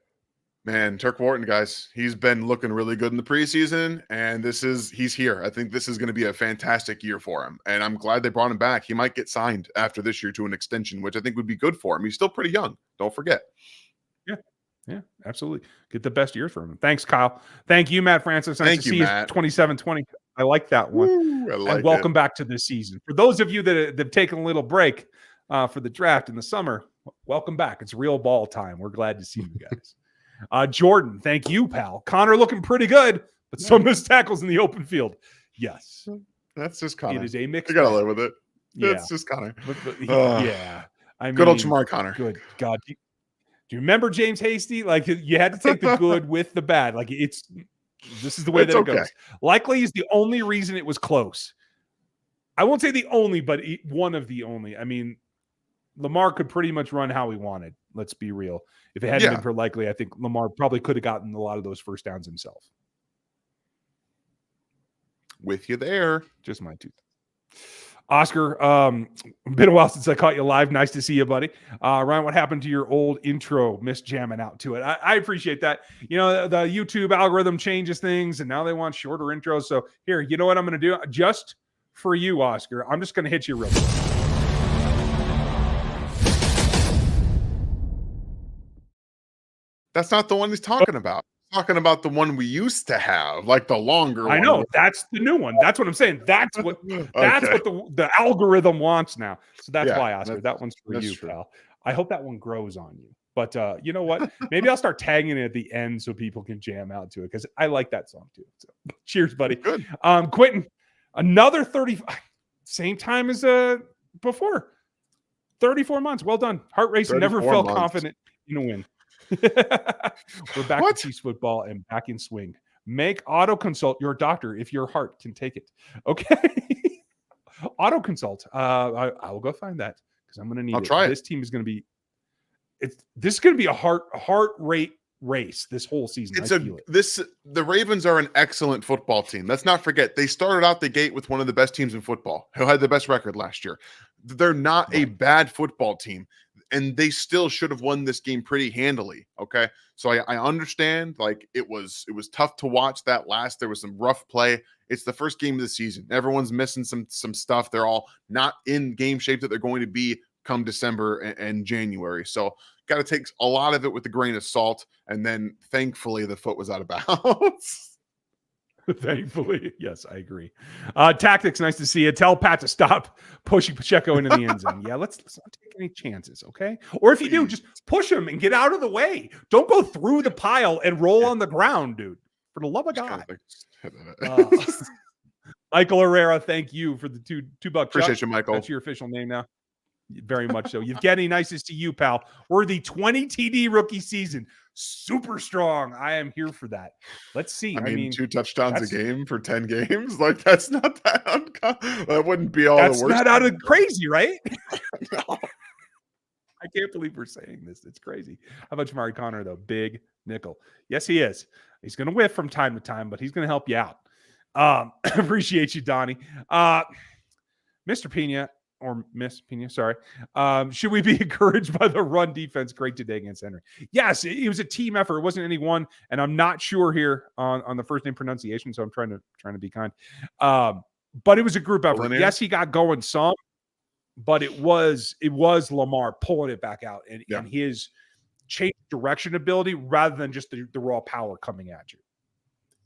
Man, Turk Wharton, guys, he's been looking really good in the preseason, and he's here. I think this is going to be a fantastic year for him, and I'm glad they brought him back. He might get signed after this year to an extension, which I think would be good for him. He's still pretty young. Don't forget. Yeah, absolutely. Get the best years for him. Thanks, Kyle. Thank you, Matt Francis. Nice Thank to you, see Matt. 27-20. I like that one. And welcome back to this season. For those of you that have taken a little break for the draft in the summer, welcome back. It's real ball time. We're glad to see you guys. Jordan, thank you, pal. Connor looking pretty good, but some missed tackles in the open fild. Yes. That's just Connor. It is a mix. You got to live with it. Yeah. It's just Connor. Yeah. I mean, good old Jamar Connor. Good God. Do you remember James Hasty? Like, you had to take the good with the bad. Like, this is the way that it goes. Likely is the only reason it was close. I won't say the only, but one of the only. I mean, Lamar could pretty much run how he wanted. Let's be real. If it hadn't been for Likely, I think Lamar probably could have gotten a lot of those first downs himself. With you there. Just my two. Oscar, been a while since I caught you live. Nice to see you, buddy. Ryan, what happened to your old intro? Miss jamming out to it. I appreciate that. You know, the YouTube algorithm changes things, and now they want shorter intros. So here, you know what I'm going to do? Just for you, Oscar, I'm just going to hit you real quick. That's not the one he's talking about. He's talking about the one we used to have, like the longer one. I know, that's the new one. That's what I'm saying. That's what the algorithm wants now. So that's why, Oscar, that one's for you, pal. I hope that one grows on you. But you know what? Maybe I'll start tagging it at the end so people can jam out to it, because I like that song too. So cheers, buddy. Good. Quentin, another 30, same time as before. 34 months. Well done. Heart racing. Never felt confident in a win. We're back to Chiefs football and back in swing. Make auto consult your doctor if your heart can take it. Okay. Auto consult. I will go find that because I'm going to need it. Try it. This team is going to be. This is going to be a heart rate race this whole season. The Ravens are an excellent football team. Let's not forget they started out the gate with one of the best teams in football, who had the best record last year. They're not a bad football team, and they still should have won this game pretty handily. Okay, so I understand, like, it was tough to watch that last. There was some rough play. It's the first game of the season. Everyone's missing some stuff. They're all not in game shape that they're going to be come December and January. So got to take a lot of it with a grain of salt. And then thankfully the foot was out of bounds. Thankfully. Yes, I agree. Tactics, nice to see you. Tell Pat to stop pushing Pacheco into the end zone. Yeah, let's not take any chances, okay? Or if you do, just push him and get out of the way. Don't go through the pile and roll on the ground, dude. For the love of God. Michael Herrera, thank you for the $2. Appreciate you, Michael. That's your official name now. Very much so. Evgeny, nice to see you, pal. We're the 20 TD rookie season. Super strong. I am here for that. Let's see. I mean 2 touchdowns a game for 10 games. Like, that's not that uncommon. That wouldn't be all the worst. That's not out of crazy, right? No. I can't believe we're saying this. It's crazy. How about Jamari Connor, though? Big nickel. Yes, he is. He's going to whiff from time to time, but he's going to help you out. Appreciate you, Donnie. Mr. Pena. Or Miss Pena, sorry. Should we be encouraged by the run defense? Great today against Henry. Yes, it was a team effort. It wasn't any one, and I'm not sure here on the first name pronunciation, so I'm trying to be kind. But it was a group effort. Yes, he got going some, but it was Lamar pulling it back out and his change direction ability rather than just the raw power coming at you.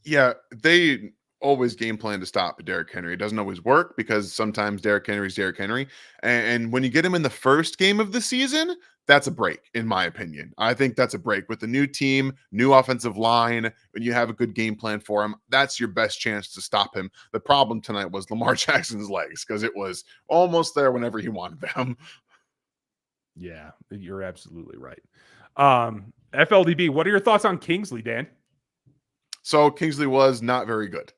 Yeah, they always game plan to stop Derrick Henry. It doesn't always work because sometimes Derrick Henry's Derrick Henry. And when you get him in the first game of the season, that's a break, in my opinion. I think that's a break with the new team, new offensive line. When you have a good game plan for him, that's your best chance to stop him. The problem tonight was Lamar Jackson's legs, because it was almost there whenever he wanted them. Yeah, you're absolutely right. FLDB, what are your thoughts on Kingsley, Dan? So Kingsley was not very good.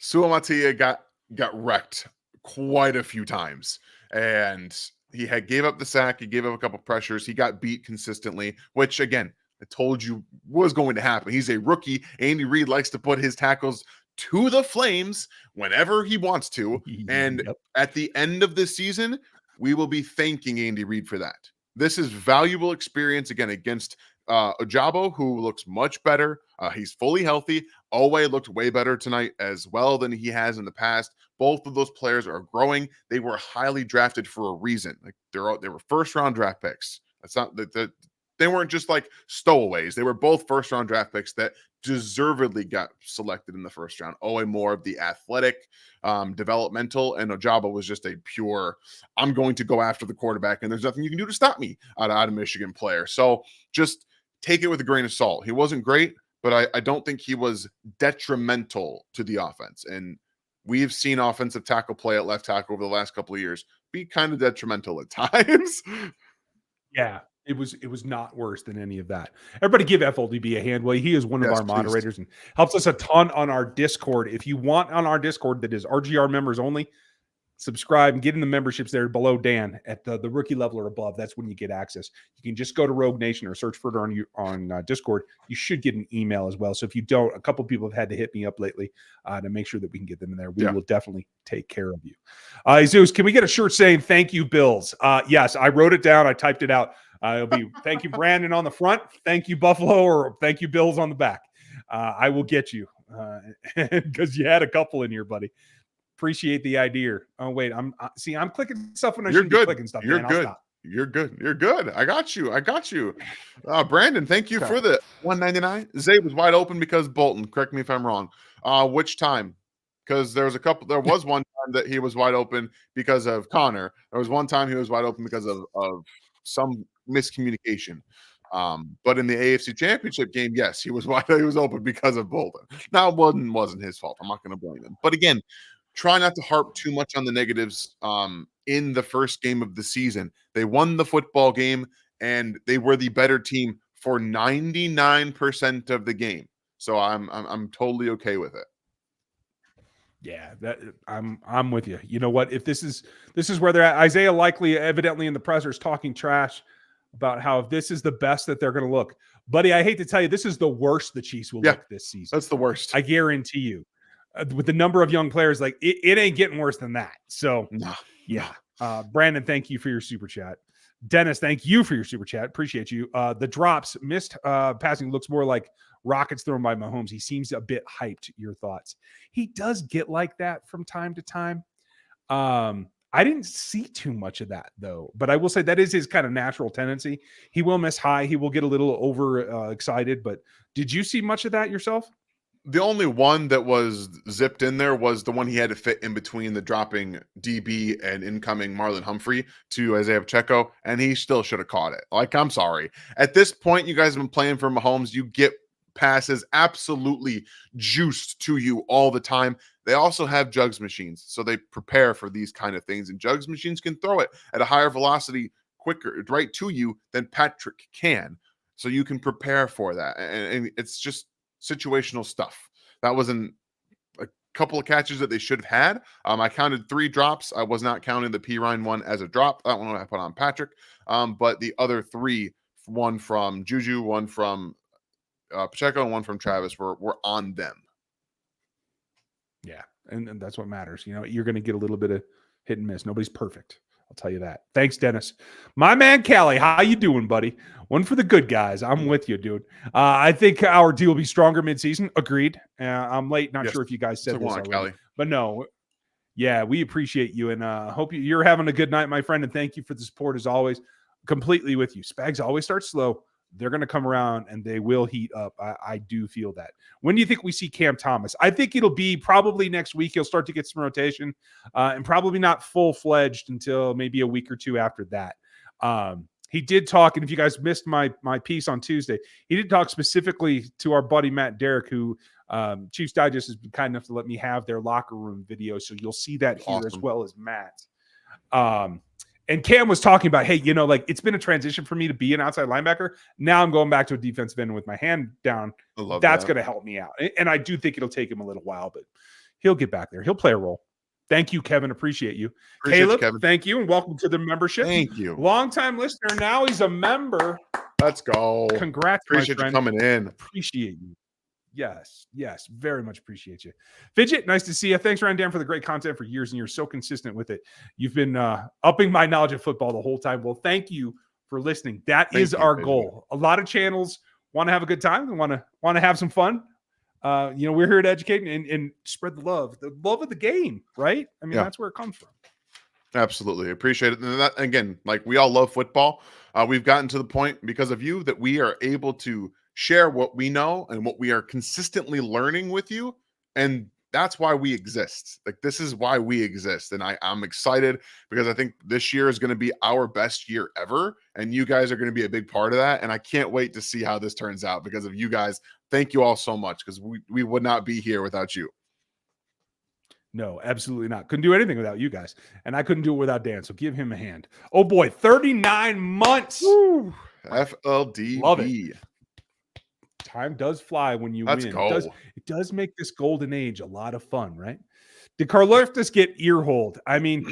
Suamatia got wrecked quite a few times, and he gave up the sack. He gave up a couple pressures. He got beat consistently, which, again, I told you was going to happen. He's a rookie. Andy Reid likes to put his tackles to the flames whenever he wants to. And at the end of this season, we will be thanking Andy Reid for that. This is valuable experience, again, against Ojabo, who looks much better. He's fully healthy. Owe looked way better tonight as well than he has in the past. Both of those players are growing. They were highly drafted for a reason. Like, they were first-round draft picks. That's not that they weren't just like stowaways. They were both first-round draft picks that deservedly got selected in the first round. Owe more of the athletic, developmental, and Ojabo was just a pure, I'm going to go after the quarterback, and there's nothing you can do to stop me out of Michigan player. So just take it with a grain of salt. He wasn't great, but I don't think he was detrimental to the offense. And we've seen offensive tackle play at left tackle over the last couple of years be kind of detrimental at times. Yeah, it was not worse than any of that. Everybody give FLDB a hand. Well, he is one of our moderators and helps us a ton on our Discord. If you want on our Discord that is RGR members only, subscribe and get in the memberships there below Dan at the rookie level or above. That's when you get access. You can just go to Rogue Nation or search for it on Discord. You should get an email as well. So if you don't, a couple people have had to hit me up lately to make sure that we can get them in there. We will definitely take care of you. Zeus, can we get a shirt saying thank you, Bills? Yes, I wrote it down. I typed it out. It'll be thank you, Brandon, on the front. Thank you, Buffalo, or thank you, Bills, on the back. I will get you because you had a couple in here, buddy. Appreciate the idea. Oh wait, I'm clicking stuff when I shouldn't be clicking stuff. You're good. You're good. You're good. I got you. Brandon, thank you for the $1.99. Zay was wide open because Bolton. Correct me if I'm wrong. Which time? Because there was one time that he was wide open because of Connor. There was one time he was wide open because of some miscommunication. But in the AFC Championship game, yes, he was open because of Bolton. Now it wasn't his fault. I'm not going to blame him. But again, try not to harp too much on the negatives in the first game of the season. They won the football game, and they were the better team for 99% of the game. So I'm totally okay with it. Yeah, I'm with you. You know what? If this is where they're at, Isaiah likely evidently in the presser is talking trash about how if this is the best that they're going to look. Buddy, I hate to tell you, this is the worst the Chiefs will look this season. That's the worst. I guarantee you. With the number of young players, like it ain't getting worse than that. So, Brandon, thank you for your super chat. Dennis, thank you for your super chat. Appreciate you. The drops missed passing looks more like rockets thrown by Mahomes. He seems a bit hyped. Your thoughts? He does get like that from time to time. I didn't see too much of that though, but I will say that is his kind of natural tendency. He will miss high. He will get a little over excited. But did you see much of that yourself? The only one that was zipped in there was the one he had to fit in between the dropping DB and incoming Marlon Humphrey to Isaiah Pacheco, and he still should have caught it. Like, I'm sorry. At this point, you guys have been playing for Mahomes. You get passes absolutely juiced to you all the time. They also have jugs machines, so they prepare for these kind of things, and jugs machines can throw it at a higher velocity quicker right to you than Patrick can. So you can prepare for that, and it's just situational stuff. That wasn't a couple of catches that they should have had. I counted 3 drops. I was not counting the P. Ryan one as a drop. That one I put on Patrick. But the other 3, one from Juju, one from Pacheco, and one from Travis were on them. Yeah, and that's what matters. You know, you're going to get a little bit of hit and miss. Nobody's perfect. I'll tell you that. Thanks, Dennis. My man, Callie, how you doing, buddy? One for the good guys. I'm with you, dude. I think our deal will be stronger midseason. Agreed. I'm late. Not sure if you guys said this already. But no. Yeah, we appreciate you, and hope you're having a good night, my friend, and thank you for the support as always. Completely with you. Spags always start slow. They're going to come around, and they will heat up. I do feel that. When do you think we see Cam Thomas? I think it'll be probably next week. He'll start to get some rotation, and probably not full-fledged until maybe a week or two after that. He did talk, and if you guys missed my piece on Tuesday, he did talk specifically to our buddy Matt Derrick, who Chiefs Digest has been kind enough to let me have their locker room video, so you'll see that here as well as Matt. And Cam was talking about, hey, you know, like it's been a transition for me to be an outside linebacker. Now I'm going back to a defensive end with my hand down. That's going to help me out. And I do think it'll take him a little while, but he'll get back there. He'll play a role. Thank you, Kevin. Appreciate you. Caleb, thank you. And welcome to the membership. Thank you. Longtime listener. Now he's a member. Let's go. Congrats, appreciate my you friend. coming in. Appreciate you. Yes. Very much appreciate you. Fidget, nice to see you. Thanks, Ryan Dan, for the great content for years and years. So consistent with it. You've been upping my knowledge of football the whole time. Well, thank you for listening. That is our goal. A lot of channels want to have a good time and want to have some fun. You know, we're here to educate and spread the love of the game, right? I mean, that's where it comes from. Absolutely. Appreciate it. And that, again, like we all love football. We've gotten to the point because of you that we are able to share what we know and what we are consistently learning with you. And that's why we exist. Like, this is why we exist. And I'm excited because I think this year is going to be our best year ever. And you guys are going to be a big part of that. And I can't wait to see how this turns out because of you guys. Thank you all so much because we would not be here without you. No, absolutely not. Couldn't do anything without you guys. And I couldn't do it without Dan. So give him a hand. Oh boy, 39 months. Woo. FLDB. Love it. Time does fly when you win. Go. It does make this golden age a lot of fun, right? Did Karlaftis get earholed? I mean,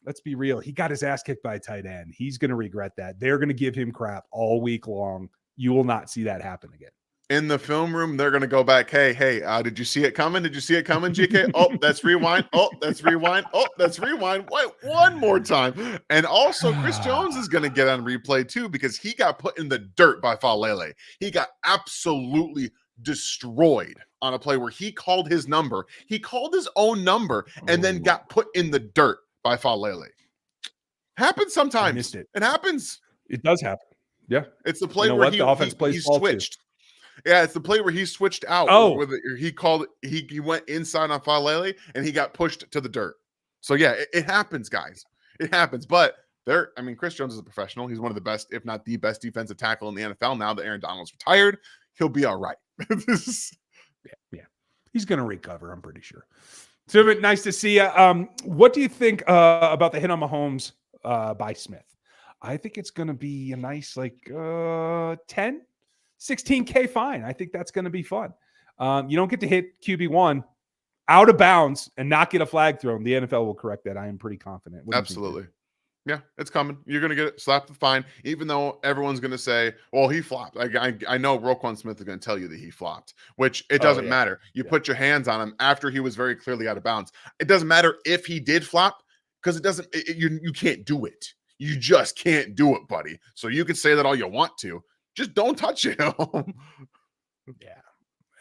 let's be real. He got his ass kicked by a tight end. He's going to regret that. They're going to give him crap all week long. You will not see that happen again. In the film room, they're going to go back. Hey, did you see it coming? Did you see it coming, GK? Oh, that's rewind. Oh, that's rewind. Oh, that's rewind. Wait, one more time. And also, Chris Jones is going to get on replay too because he got put in the dirt by Falele. He got absolutely destroyed on a play where he called his number. He called his own number and then got put in the dirt by Falele. Happens sometimes. I missed it. It happens. It does happen. Yeah. It's the play where the offense plays switched. Too. Yeah, it's the play where he switched out. Oh, He went inside on Falele and he got pushed to the dirt. So yeah, it happens, guys. It happens. But Chris Jones is a professional. He's one of the best, if not the best, defensive tackle in the NFL. Now that Aaron Donald's retired, he'll be all right. Yeah. He's going to recover. I'm pretty sure. So nice to see you. What do you think about the hit on Mahomes by Smith? I think it's going to be a nice 10. $16K fine. I think that's going to be fun. You don't get to hit QB1 out of bounds and not get a flag thrown. The NFL will correct that. I am pretty confident. Absolutely. Yeah, it's coming. You're going to get it slapped with fine, even though everyone's going to say, well, he flopped. I know Roquan Smith is going to tell you that he flopped, which it doesn't matter. You put your hands on him after he was very clearly out of bounds. It doesn't matter if he did flop because you can't do it. You just can't do it, buddy. So you can say that all you want to. Just don't touch him. Yeah.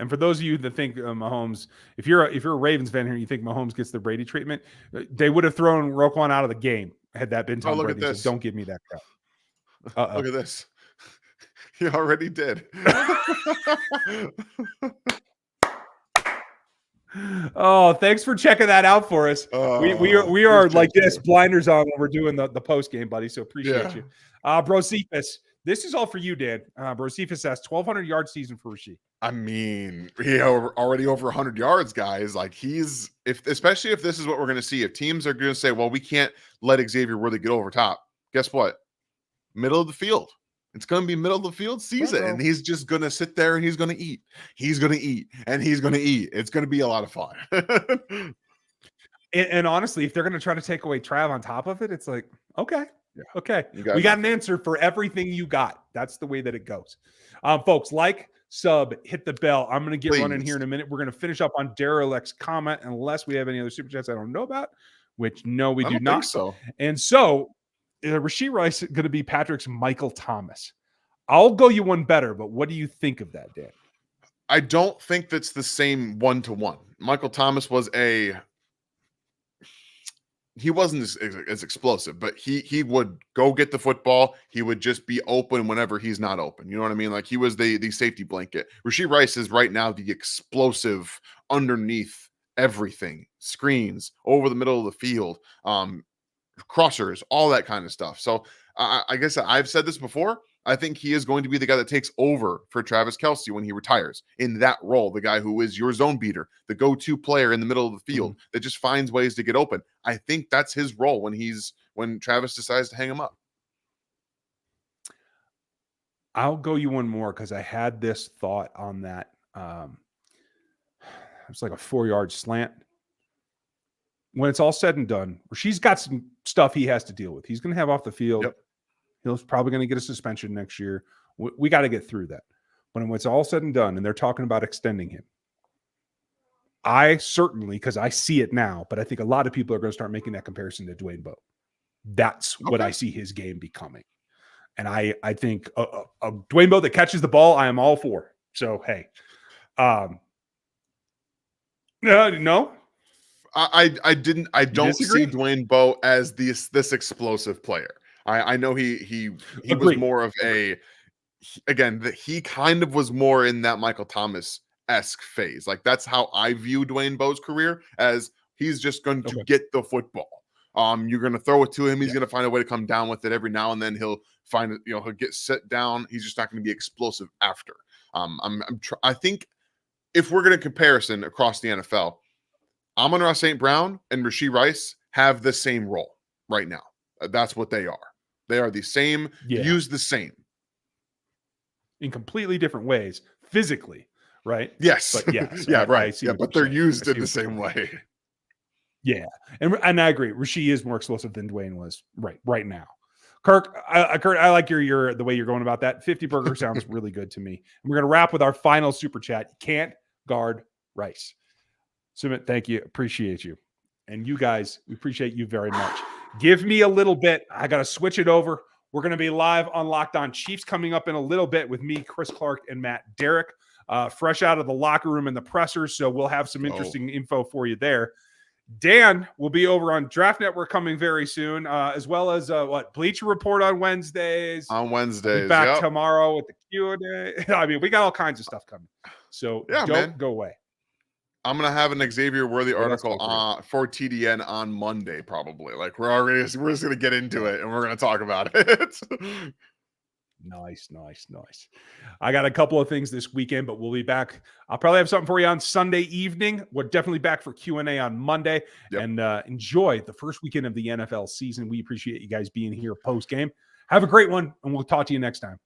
And for those of you that think Mahomes, if you're a Ravens fan here and you think Mahomes gets the Brady treatment, they would have thrown Roquan out of the game had that been Tom Brady. So don't give me that crap. Look at this. He already did. Oh, thanks for checking that out for us. We are like this, blinders on when we're doing the post game, buddy. So appreciate you. Brocephus. This is all for you, Dan. Brocephus has 1,200 yard season for Rasheed. I mean, already over 100 yards, guys. Like especially if this is what we're going to see. If teams are going to say, well, we can't let Xavier Worthy get over top. Guess what? Middle of the field. It's going to be middle of the field season, and he's just going to sit there and he's going to eat. He's going to eat, and he's going to eat. It's going to be a lot of fun. and honestly, if they're going to try to take away Trav on top of it, it's like, okay. Yeah. Okay. We got an answer for everything you got. That's the way that it goes. Folks, sub, hit the bell. I'm going to get running here in a minute. We're going to finish up on Derelict's comment unless we have any other super chats I don't know about, which no, we do not. So. And so Rashee Rice is going to be Patrick's Michael Thomas. I'll go you one better, but what do you think of that, Dan? I don't think that's the same one-to-one. Michael Thomas was he wasn't as explosive, but he would go get the football. He would just be open whenever he's not open. You know what I mean? Like he was the safety blanket. Rashee Rice is right now the explosive underneath everything, screens over the middle of the field, crossers, all that kind of stuff. So I guess I've said this before. I think he is going to be the guy that takes over for Travis Kelce when he retires in that role, the guy who is your zone beater, the go-to player in the middle of the field that just finds ways to get open. I think that's his role when Travis decides to hang him up. I'll go you one more because I had this thought on that. It's like a 4-yard slant. When it's all said and done, Rasheed's got some stuff he has to deal with. He's going to have off the field. Yep. He's probably going to get a suspension next year. We got to get through that. But when it's all said and done, and they're talking about extending him, I certainly, because I see it now, but I think a lot of people are going to start making that comparison to Dwayne Bowe. That's what I see his game becoming. And I think a Dwayne Bowe that catches the ball, I am all for. So, hey. No? I don't see Dwayne Bowe as this explosive player. I know he was more of he kind of was more in that Michael Thomas-esque phase. Like that's how I view Dwayne Bowe's career, as he's just going to get the football. You're going to throw it to him. He's going to find a way to come down with it every now and then. He'll find it, he'll get set down. He's just not going to be explosive after. I think if we're going to comparison across the NFL, Amon-Ra St. Brown and Rashee Rice have the same role right now. That's what they are. They are the same, used the same. In completely different ways, physically, right? Yes. But yes. Right. Yeah, but they're used in the same way. Yeah, and I agree. Rasheed is more explosive than Dwayne was right now. Kurt, I like your the way you're going about that. 50 burger sounds really good to me. And we're gonna wrap with our final super chat. You can't guard Rice. Sumit, thank you. Appreciate you. And you guys, we appreciate you very much. Give me a little bit. I got to switch it over. We're going to be live on Locked On Chiefs coming up in a little bit with me, Chris Clark, and Matt Derrick, fresh out of the locker room and the pressers. So we'll have some interesting info for you there. Dan will be over on Draft Network coming very soon, as well as Bleacher Report on Wednesdays. On Wednesdays, I'll be back tomorrow with the Q&A. I mean, we got all kinds of stuff coming. So don't go away. I'm gonna have an Xavier Worthy article for TDN on Monday, probably. Like we're just gonna get into it and we're gonna talk about it. Nice. I got a couple of things this weekend, but we'll be back. I'll probably have something for you on Sunday evening. We're definitely back for Q&A on Monday. And enjoy the first weekend of the NFL season. We appreciate you guys being here post game. Have a great one, and we'll talk to you next time.